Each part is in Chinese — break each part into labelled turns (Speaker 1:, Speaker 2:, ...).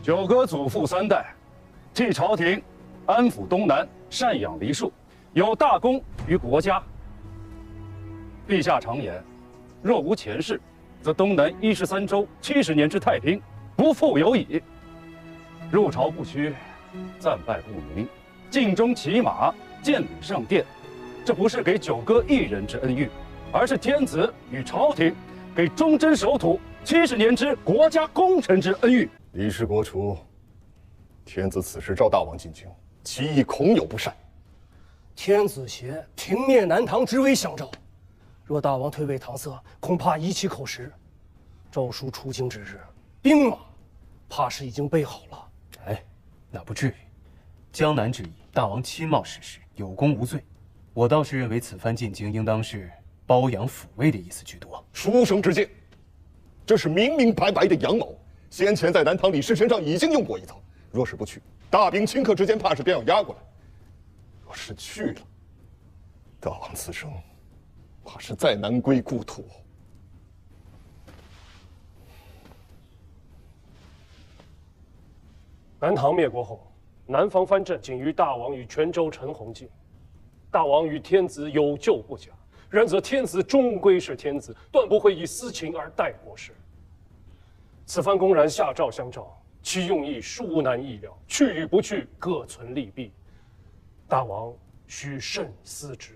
Speaker 1: 九哥祖父3代，替朝廷安抚东南，赡养黎庶，有大功于国家。陛下常言，若无前世，则东南13州70年之太平，不复有矣。入朝不趋，暂拜不明，尽忠骑马，见礼上殿，这不是给九哥一人之恩遇，而是天子与朝廷给忠贞守土70年之国家功臣之恩遇。
Speaker 2: 李氏国除，天子此时召大王进京，其意恐有不善。
Speaker 3: 天子携平灭南唐之威相召，若大王退位搪塞，恐怕遗其口实。诏书出京之日，兵马怕是已经备好了。
Speaker 4: 哎，那不至于。江南之役，大王亲冒矢石，有功无罪。我倒是认为此番进京应当是褒扬抚慰的意思居多。
Speaker 2: 书生之见，这是明明白白的阳谋。先前在南唐李氏身上已经用过一遭，若是不去，大兵顷刻之间怕是便要压过来。若是去了，大王此生怕是再难归故土。
Speaker 3: 南唐灭国后，南方藩镇仅余大王与泉州陈洪进。大王与天子有旧不假，然则天子终归是天子，断不会以私情而待国事。此番公然下诏相召，其用意殊难意料，去与不去，各存利弊。大王须慎思之。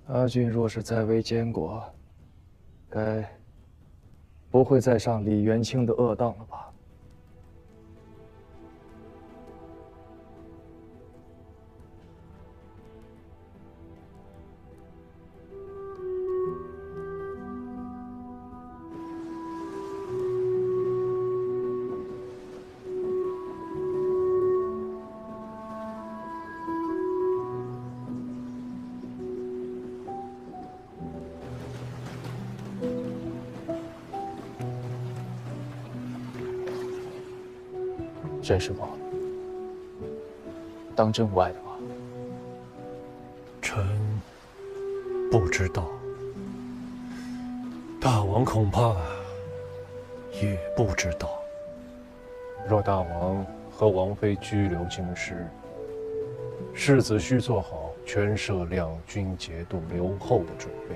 Speaker 5: 阿俊若是在位监国，该不会再上李元清的恶当了吧？真是吗？当真无碍的吗？
Speaker 6: 臣不知道，大王恐怕也不知道。若大王和王妃居留京师，世子需做好全摄两军节度留后的准备。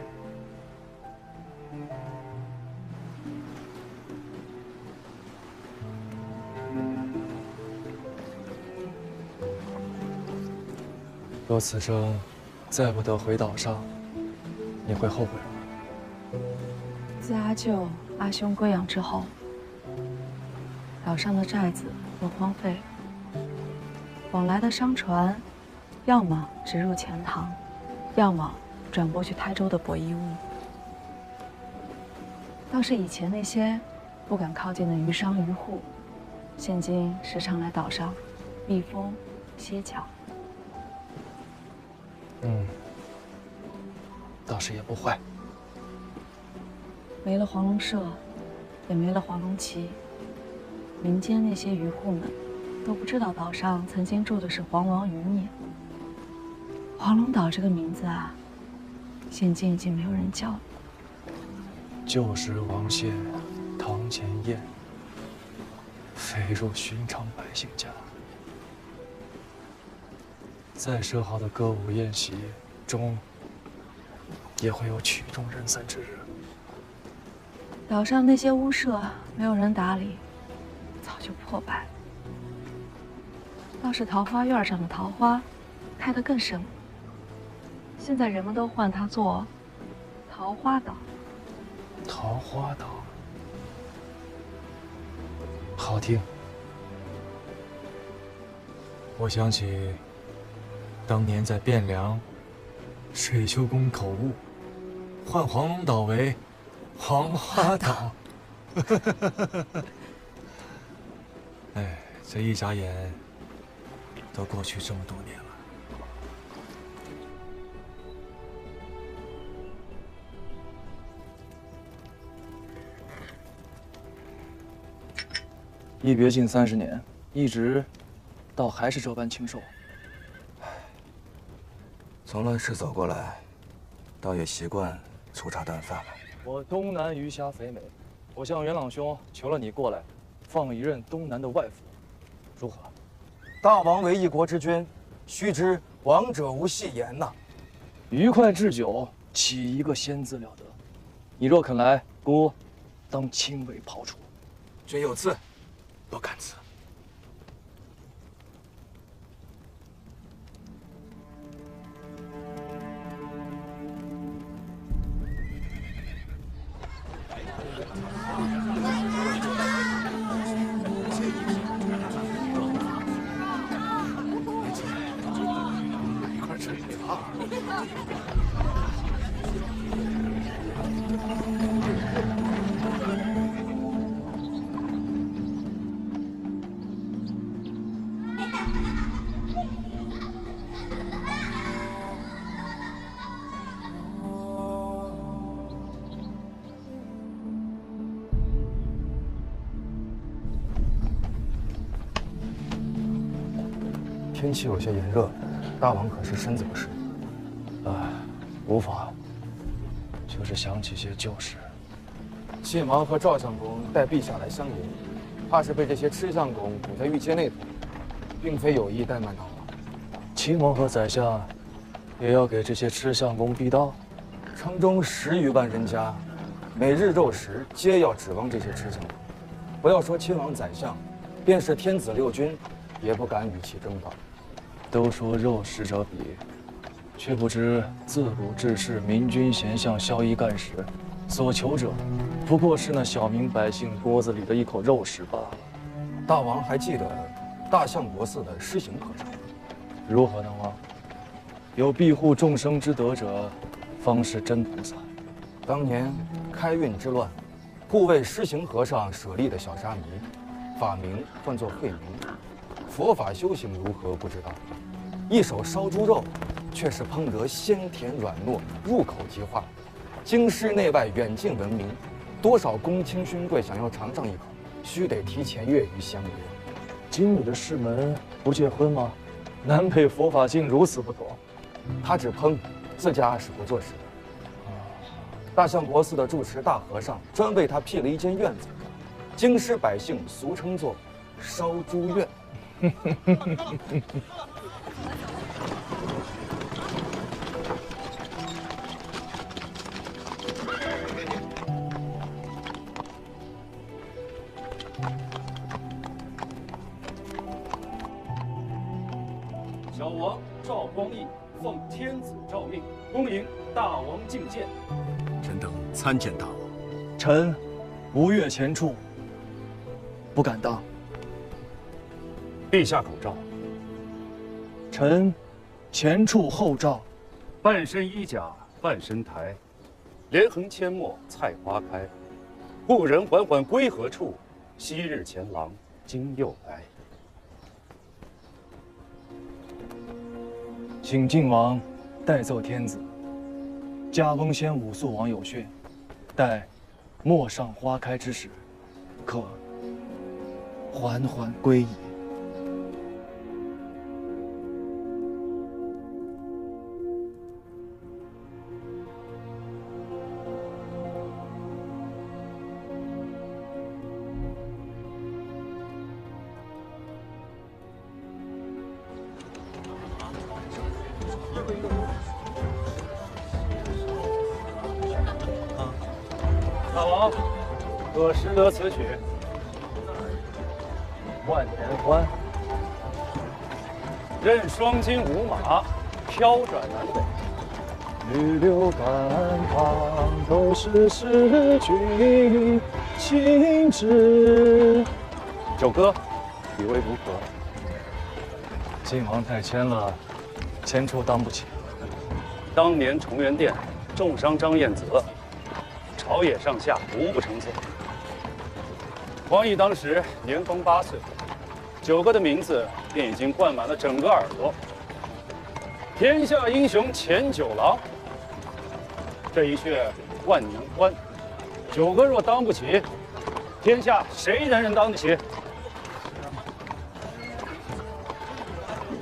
Speaker 5: 若此生再不得回岛上，你会后悔吗？
Speaker 7: 自阿舅、阿兄归养之后，岛上的寨子都荒废了，往来的商船，要么直入钱塘，要么转过去台州的博弈坞。倒是以前那些不敢靠近的渔商渔户，现今时常来岛上避风歇脚。
Speaker 5: 倒是也不坏。
Speaker 7: 没了黄龙社，也没了黄龙旗，民间那些渔户们都不知道岛上曾经住的是黄王余孽。黄龙岛这个名字啊，现今已经没有人叫了。
Speaker 5: 旧时王谢堂前燕，飞入寻常百姓家。再奢豪的歌舞宴席，终也会有曲终人散之日。
Speaker 7: 岛上那些屋舍没有人打理，早就破败了。倒是桃花院上的桃花，开得更盛了。现在人们都唤它做桃花岛。
Speaker 5: 桃花岛，好听。我想起当年在汴梁，水丘宫口误，唤黄龙岛为黄花岛。哎，这一眨眼，都过去这么多年了。一别近30年，一直倒还是这般清瘦。
Speaker 8: 从乱世走过来，倒也习惯粗茶淡饭了。
Speaker 5: 我东南鱼虾肥美，我向元朗兄求了你过来，放一任东南的外父，如何？
Speaker 8: 大王为一国之君，须知王者无戏言呐。
Speaker 5: 愉快置酒，岂一个仙字了得？你若肯来，孤当亲为庖厨。
Speaker 8: 君有赐，不敢辞。天气有些炎热，大王可是身子不适？
Speaker 5: 无法，就是想起些旧事。
Speaker 8: 亲王和赵相公带陛下来相迎，怕是被这些吃相公堵在御街内头，并非有意怠慢大王。
Speaker 5: 亲王和宰相也要给这些吃相公逼道。
Speaker 8: 城中10余万人家，每日肉食皆要指望这些吃相公。不要说亲王宰相，便是天子六军，也不敢与其争道。
Speaker 5: 都说肉食者鄙，却不知自古志士明君贤相宵衣干食，所求者不过是那小民百姓锅子里的一口肉食罢了。
Speaker 8: 大王还记得大相国寺的施行和尚？
Speaker 5: 如何能忘？有庇护众生之德者，方是真菩萨。
Speaker 8: 当年开运之乱，护卫施行和尚舍利的小沙弥，法名唤作慧明。佛法修行如何不知道，一手烧猪肉，却是烹得鲜甜软糯，入口即化，京师内外远近闻名。多少公卿勋贵想要尝上一口，须得提前月余相约。
Speaker 5: 今日的师门不戒荤吗？难配佛法竟如此不妥。
Speaker 8: 他只烹，自家是不做事的。大相国寺的住持大和尚专为他辟了一间院子，京师百姓俗称作烧猪院。
Speaker 1: 小王赵光义奉天子诏命，恭迎大王觐见。
Speaker 9: 臣等参见大王。
Speaker 5: 臣无越前处，不敢当。
Speaker 1: 陛下口诏。
Speaker 5: 臣前处后诏。
Speaker 1: 半身衣甲半身台，连横阡陌菜花开。故人缓缓归何处？昔日前郎今又来。
Speaker 5: 请晋王代奏天子，加翁先武肃王有训，待陌上花开之时，可缓缓归矣。
Speaker 1: 大王，可识得此曲？
Speaker 5: 万年欢，
Speaker 1: 任双金五马，飘转南北。
Speaker 5: 绿柳干旁，都是使君亲旨。
Speaker 1: 九哥，以为如何？
Speaker 5: 晋王太谦了，前处当不起。
Speaker 1: 当年崇元殿重伤张彦泽，朝野上下无不称颂。光义当时年方8岁，九哥的名字便已经灌满了整个耳朵。天下英雄前九郎，这一阙万年欢，九哥若当不起，天下谁人当得起？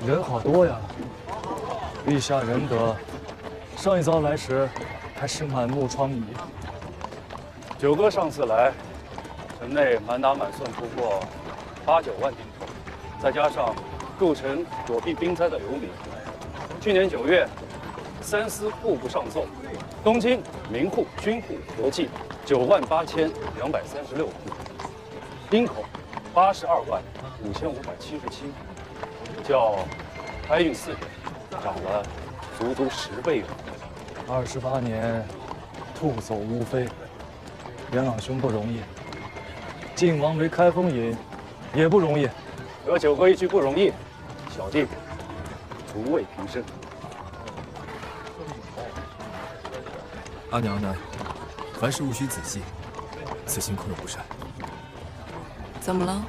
Speaker 5: 人好多呀！陛下仁德，上一遭来时还是满目疮痍。
Speaker 1: 九哥上次来，城内满打满算不过8、9万丁头，再加上构成躲避兵灾的流民。去年9月，三司户部上奏，东京民户、军户合计98236户，人口825577，较开运4年涨了足足10倍有。
Speaker 5: 28年，兔走乌飞，袁老兄不容易。晋王为开封尹，也不容易。
Speaker 1: 得九哥一句不容易，小弟足慰平生。
Speaker 10: 阿娘阿南，凡事务须仔细，此行空有不善。
Speaker 11: 怎么了？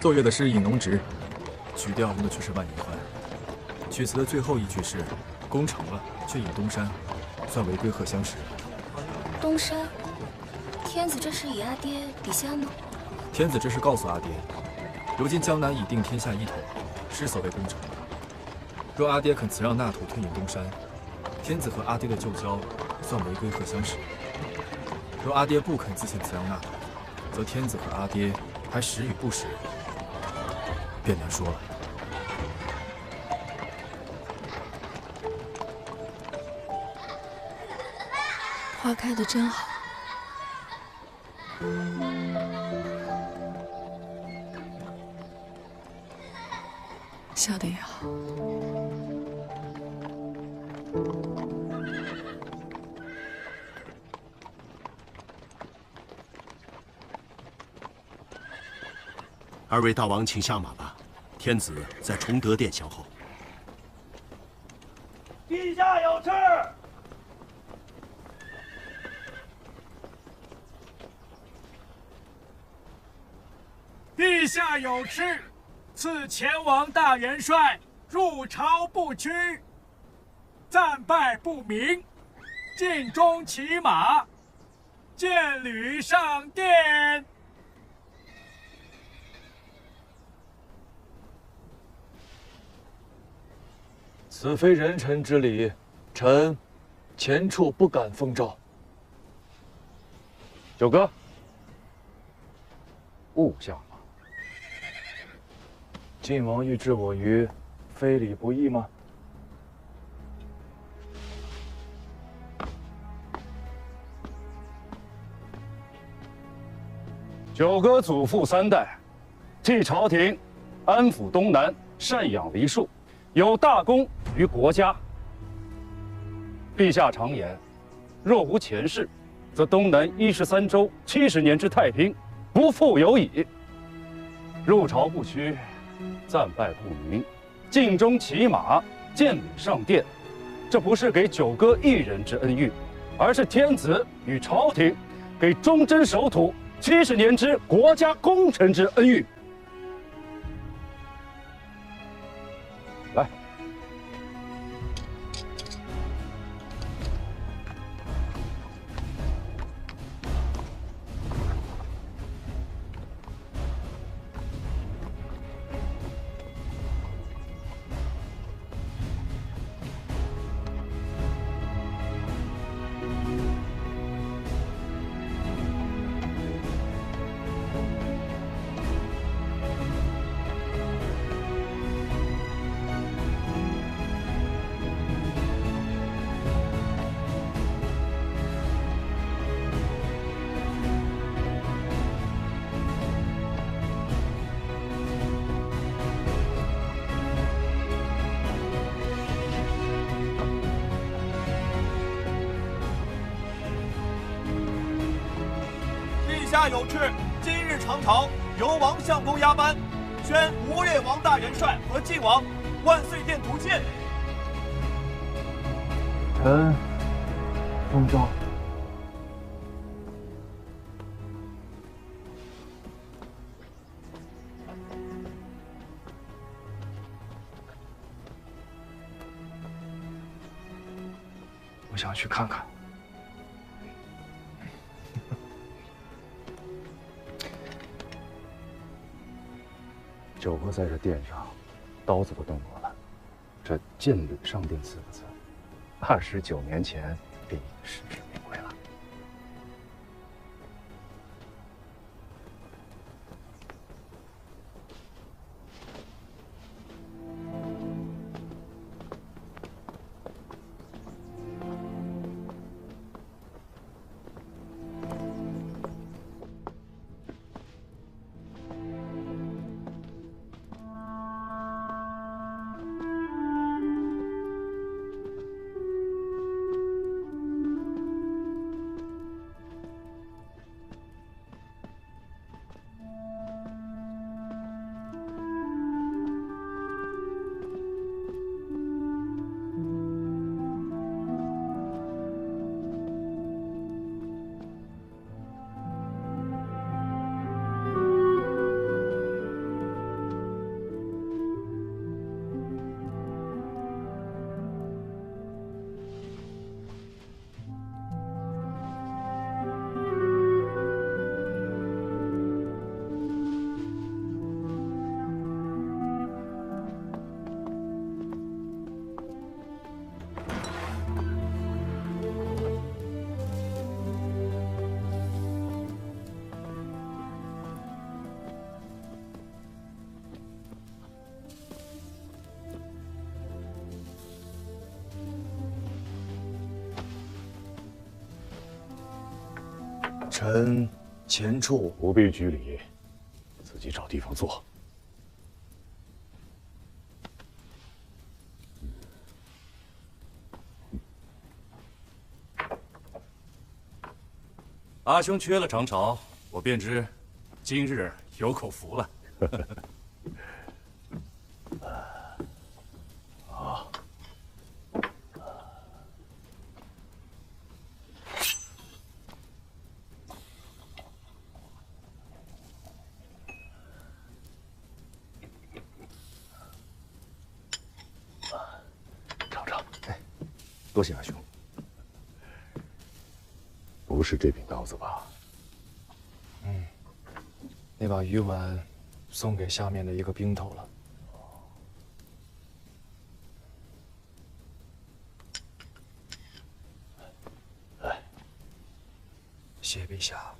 Speaker 10: 奏乐的诗引农职，曲调用的却是万年欢。曲词的最后一句是“攻城了，却引东山”，算违规贺相识。
Speaker 11: 东山，天子这是以阿爹比下吗？
Speaker 10: 天子这是告诉阿爹，如今江南已定天下一统，是所谓攻城。若阿爹肯辞让纳土退隐东山，天子和阿爹的旧交算违规贺相识；若阿爹不肯自献辞让纳土，则天子和阿爹还识与不识，便难说了。
Speaker 11: 花开得真好。笑得也好。
Speaker 9: 二位大王，请下马吧。天子在崇德殿相候。
Speaker 12: 陛下有事。
Speaker 13: 陛下有事，赐前王大元帅入朝不趋，战败不明，尽忠骑马，见履上殿。
Speaker 5: 此非人臣之礼，臣前处不敢奉诏。
Speaker 1: 九哥，勿下马。
Speaker 5: 晋王欲置我于非礼不义吗？
Speaker 1: 九哥祖父3代，替朝廷安抚东南，赡养梨树，有大功于国家。陛下常言，若无前事，则东南13州70年之太平不复有矣。入朝不趋，战败不明，尽忠骑马，见礼上殿，这不是给九哥一人之恩遇，而是天子与朝廷给忠贞守土70年之国家功臣之恩遇。来，
Speaker 12: 陛下有敕，今日长朝由王相公押颁，宣吴越王大元帅和晋王万岁殿图见。
Speaker 5: 臣奉诏。我想去看看。
Speaker 1: 九哥在这殿上，刀子都动过了。这“见履上殿”4个字，29年前便已实至名归了。
Speaker 5: 臣前处
Speaker 6: 不必拘礼，自己找地方坐。
Speaker 4: 阿兄缺了长朝，我便知今日有口福了。
Speaker 6: 啊，尝尝。
Speaker 8: 哎，多谢阿兄。
Speaker 6: 不是这柄刀子吧？
Speaker 5: 那把鱼丸送给下面的一个兵头了。谢陛下。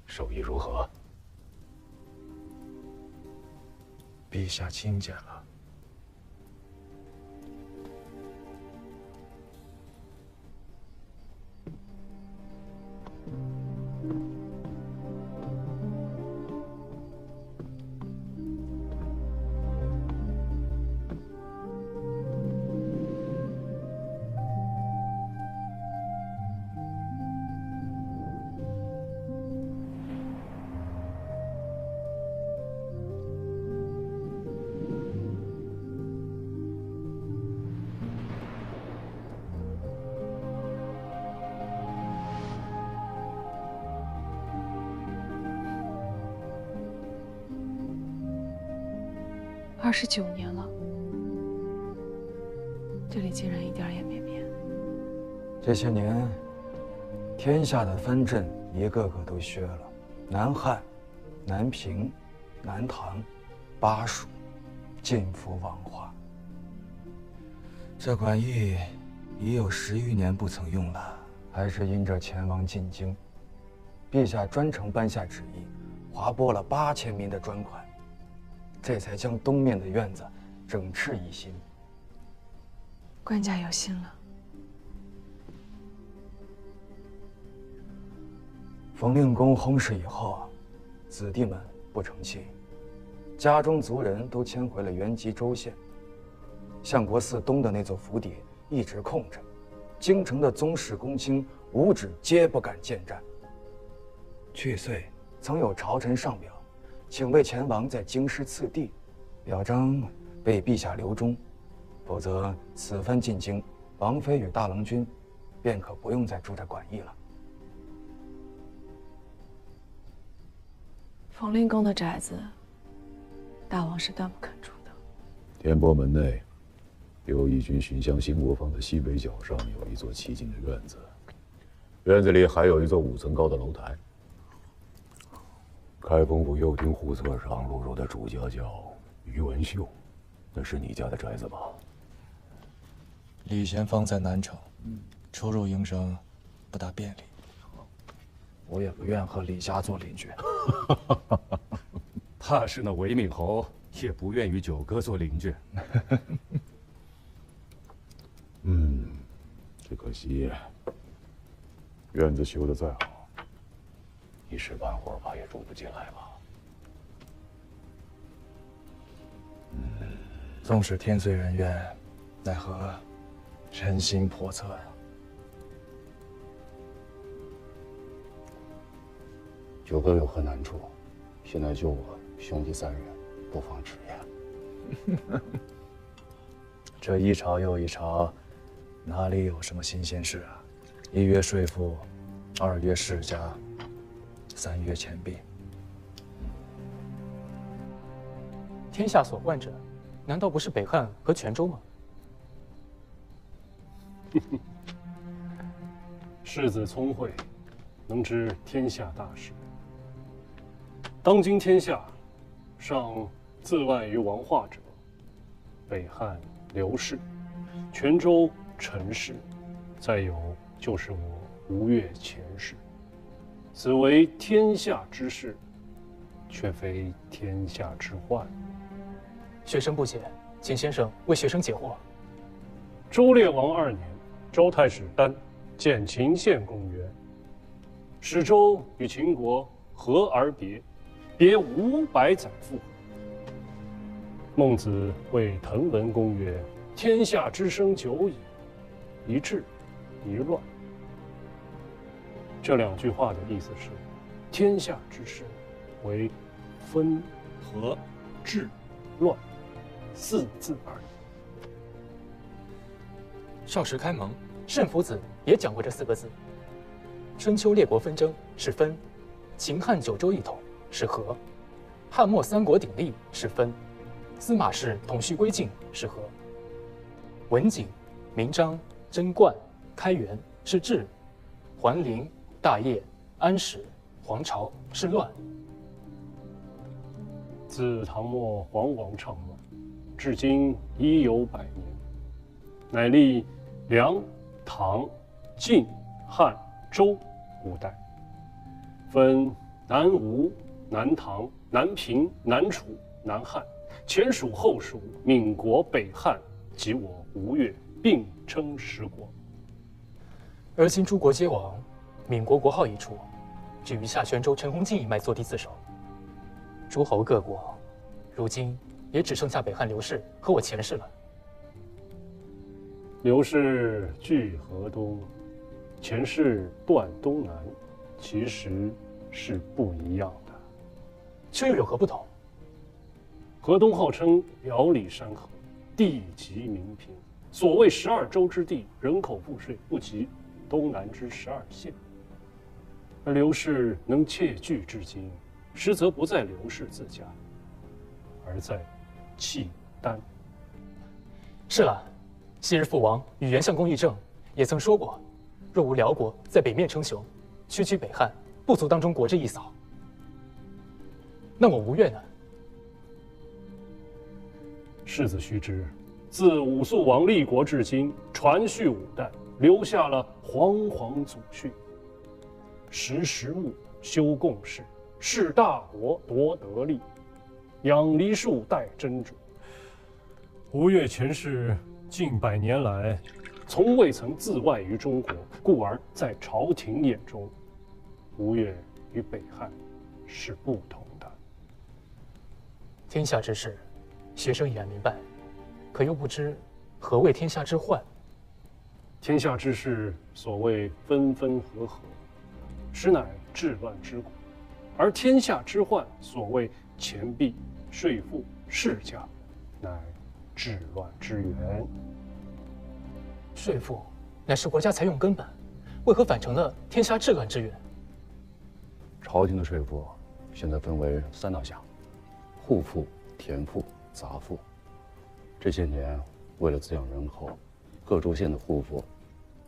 Speaker 6: 手艺如何？
Speaker 5: 陛下亲见了。
Speaker 7: 29年了，这里竟然一点也没变。
Speaker 8: 这些年，天下的藩镇一个个都削了，南汉、南平、南唐、巴蜀，尽服王化。这馆驿已有10余年不曾用了，还是因着前王进京，陛下专程颁下旨意，划拨了8000民的专款，这才将东面的院子整饬一新。
Speaker 7: 官家有心了。
Speaker 8: 冯令公薨逝以后，子弟们不成器，家中族人都迁回了原籍州县。相国寺东的那座府邸一直空着，京城的宗室公卿无止皆不敢见战。去岁曾有朝臣上表，请为前王在京师赐地，表彰被陛下留中，否则此番进京，王妃与大郎君便可不用再住这馆驿了。
Speaker 7: 冯令公的宅子，大王是断不肯住的。
Speaker 6: 天波门内，右翼军巡乡新国坊的西北角上有一座奇景的院子，院子里还有一座5层高的楼台。开封府右厅户册上录入的主家叫于文秀，那是你家的宅子吧？
Speaker 5: 李贤芳在南城，出入营生不大便利，我也不愿和李家做邻居。
Speaker 4: 怕是那韦敏侯也不愿与九哥做邻居。
Speaker 6: 只可惜院子修得再好，一时半会儿怕也住不进来吧。
Speaker 5: 纵使天遂人愿，奈何人心叵测呀。
Speaker 14: 九哥有何难处？现在就我兄弟3人，不妨直言。
Speaker 5: 这一朝又一朝，哪里有什么新鲜事啊？1约税赋，2约世家，3约钱币。
Speaker 15: 天下所惯者，难道不是北汉和泉州吗？
Speaker 3: 世子聪慧，能知天下大事。当今天下，尚自外于王化者，北汉刘氏、泉州陈氏，再有就是我吴越钱氏。此为天下之事，却非天下之患。
Speaker 15: 学生不解，请先生为学生解惑。
Speaker 3: 周烈王2年，周太史丹建秦献公元，使周与秦国和而别，别500载复合。孟子谓滕文公曰：“天下之生久矣，一治一乱。”这2句话的意思是，天下之生为分、合、治、乱4字而已。
Speaker 15: 少时开蒙，慎夫子也讲过这4个字。春秋列国纷争是分，秦汉九州一统是和，汉末3国鼎立是分，司马氏统序归晋是和，文景、明章、贞观、开元是治，桓灵、大业、安史、黄巢是乱。
Speaker 3: 自唐末黄王倡乱，至今已有100年，乃历梁、唐、晋、汉、周5代，分南吴、南唐、南平、南楚、南汉、前蜀、后蜀、闽国、北汉及我吴越并称10国。
Speaker 15: 而今诸国皆亡，闽国国号已除，只余下泉州陈洪进一脉坐地自守。诸侯各国，如今也只剩下北汉刘氏和我前氏了。
Speaker 3: 刘氏据河东，前氏断东南，其实是不一样的。
Speaker 15: 这又有何不同？
Speaker 3: 河东号称辽里山河，地极民平，所谓12州之地，人口赋税不及东南之12县。而刘氏能窃据至今，实则不在刘氏自家，而在契丹。
Speaker 15: 是了，昔日父王与元相公议政也曾说过，若无辽国在北面称雄，区区北汉不足当中国之一扫。那我吴越呢？
Speaker 3: 世子须知，自武肃王立国至今，传续5代，留下了煌煌祖训，识时务，修共事，事大国，夺得利，养梨树，待真主。吴越前世近100年来，从未曾自外于中国，故而在朝廷眼中，吴越与北汉是不同的。
Speaker 15: 天下之事，学生已然明白，可又不知何谓天下之患。
Speaker 3: 天下之事，所谓分分合合，实乃治乱之果；而天下之患，所谓钱币、税赋、市价，乃治乱之源。
Speaker 15: 税赋乃是国家财用根本，为何反成了天下治乱之源？
Speaker 14: 朝廷的税赋现在分为3大项：户赋、田赋、杂赋。这些年，为了滋养人口，各州县的户赋，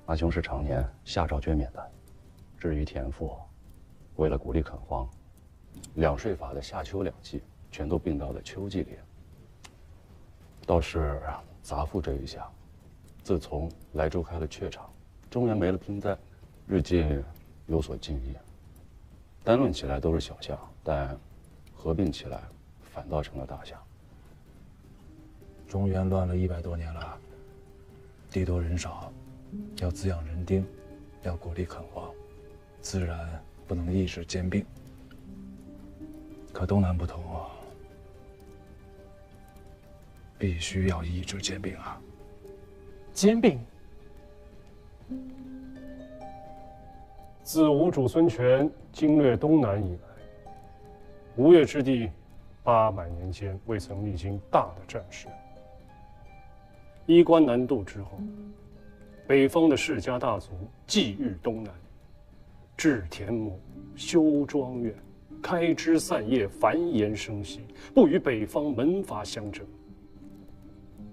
Speaker 14: 阿兄是常年下诏捐免的。至于田赋，为了鼓励垦荒，两税法的夏秋2季全都并到了秋季里。倒是杂赋这一项，自从莱州开了榷场，中原没了嫔在，日渐有所进益。单论起来都是小项，但合并起来反倒成了大项。
Speaker 5: 中原乱了100多年了，地多人少，要滋养人丁，要鼓励垦荒，自然不能抑制兼并。可东南不同啊，必须要抑制兼并啊！
Speaker 15: 兼并？
Speaker 3: 自吴主孙权经略东南以来，吴越之地800年间未曾历经大的战事。衣冠南渡之后，北方的世家大族觊觎东南，置田亩，修庄园，开枝散叶，繁衍生息，不与北方门阀相争。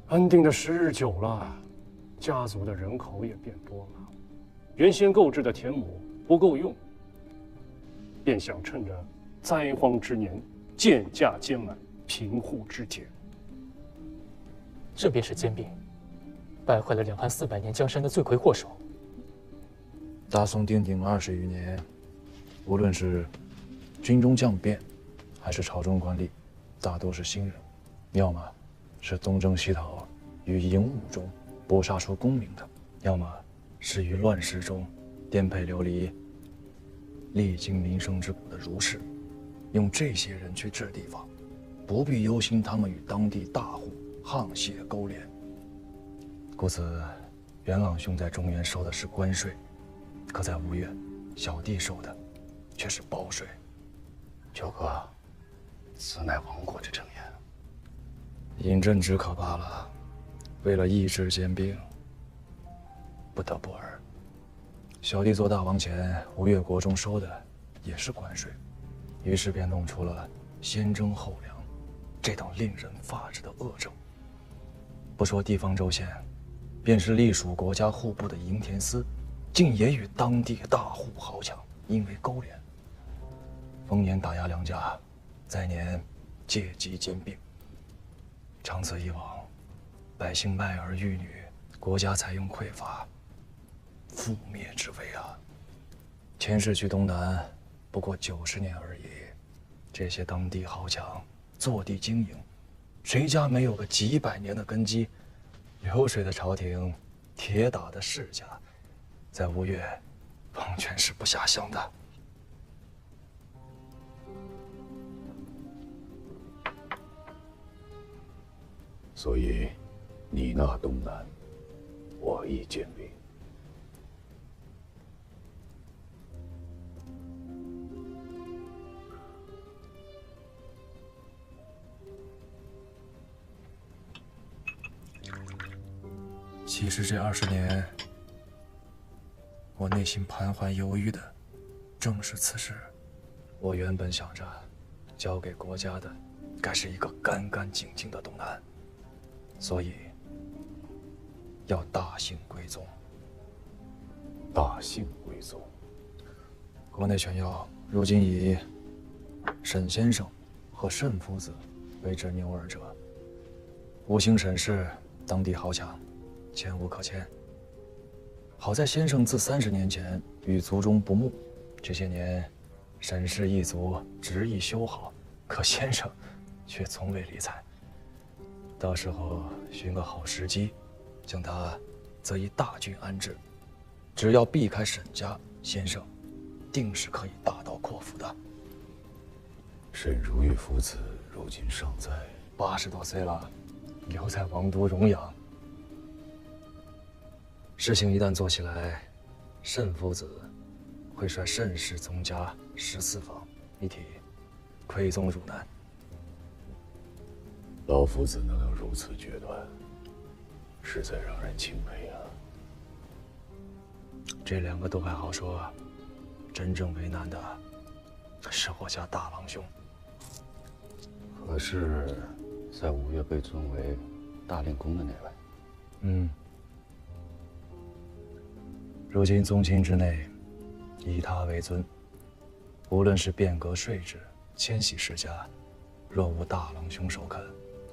Speaker 3: 安定的时日久了，家族的人口也变多了，原先购置的田亩不够用，便想趁着灾荒之年，贱价兼买贫户之田。
Speaker 15: 这便是兼并，败坏了两汉400年江山的罪魁祸首。
Speaker 5: 大宋定鼎20余年，无论是军中将变，还是朝中官吏，大都是新人，要么是东征西讨于营务中搏杀出功名的，要么是于乱世中颠沛流离、历经民生之苦的儒士。用这些人去治地方，不必忧心他们与当地大户沆瀣勾连。故此，元朗兄在中原收的是关税，可在吴越，小弟收的却是包税。
Speaker 14: 九哥，此乃亡国之正言。
Speaker 5: 饮鸩止渴罢了，为了抑制兼并，不得不而。小弟做大王前，吴越国中收的也是关税，于是便弄出了先征后粮这等令人发指的恶政。不说地方州县，便是隶属国家户部的营田司，竟也与当地大户豪强因为勾连。丰年打压粮价，再年借机兼并。长此以往，百姓卖儿育女，国家采用匮乏，覆灭之危啊！前世去东南不过90年而已，这些当地豪强坐地经营，谁家没有个几百年的根基？流水的朝廷，铁打的世家，在吴越，完全是不下乡的。
Speaker 14: 所以，你那东南，我亦兼并。
Speaker 5: 其实这20年，我内心盘桓犹豫的，正是此事。我原本想着，交给国家的，该是一个干干净净的东南。所以，要大姓归宗。
Speaker 14: 大姓归宗。
Speaker 5: 国内权要如今以沈先生和沈夫子为执拗二者。吴兴沈氏当地豪强，前无可欠。好在先生自30年前与族中不睦，这些年沈氏一族执意修好，可先生却从未理睬。到时候寻个好时机，将他择一大郡安置，只要避开沈家，先生定是可以大刀阔斧的。
Speaker 14: 沈如玉夫子如今尚在
Speaker 5: ，80多岁了，留在王都荣养。事情一旦做起来，沈夫子会率沈氏宗家14房一体馈宗汝南。
Speaker 14: 老夫子能有如此决断，实在让人钦佩啊！
Speaker 5: 这2个都还好说，真正为难的是我家大郎兄。
Speaker 14: 可是，在吴越被尊为大令公的那位，
Speaker 5: 如今宗亲之内，以他为尊。无论是变革税制、迁徙世家，若无大郎兄首肯，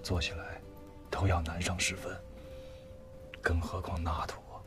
Speaker 5: 做起来都要难上10分。更何况纳土。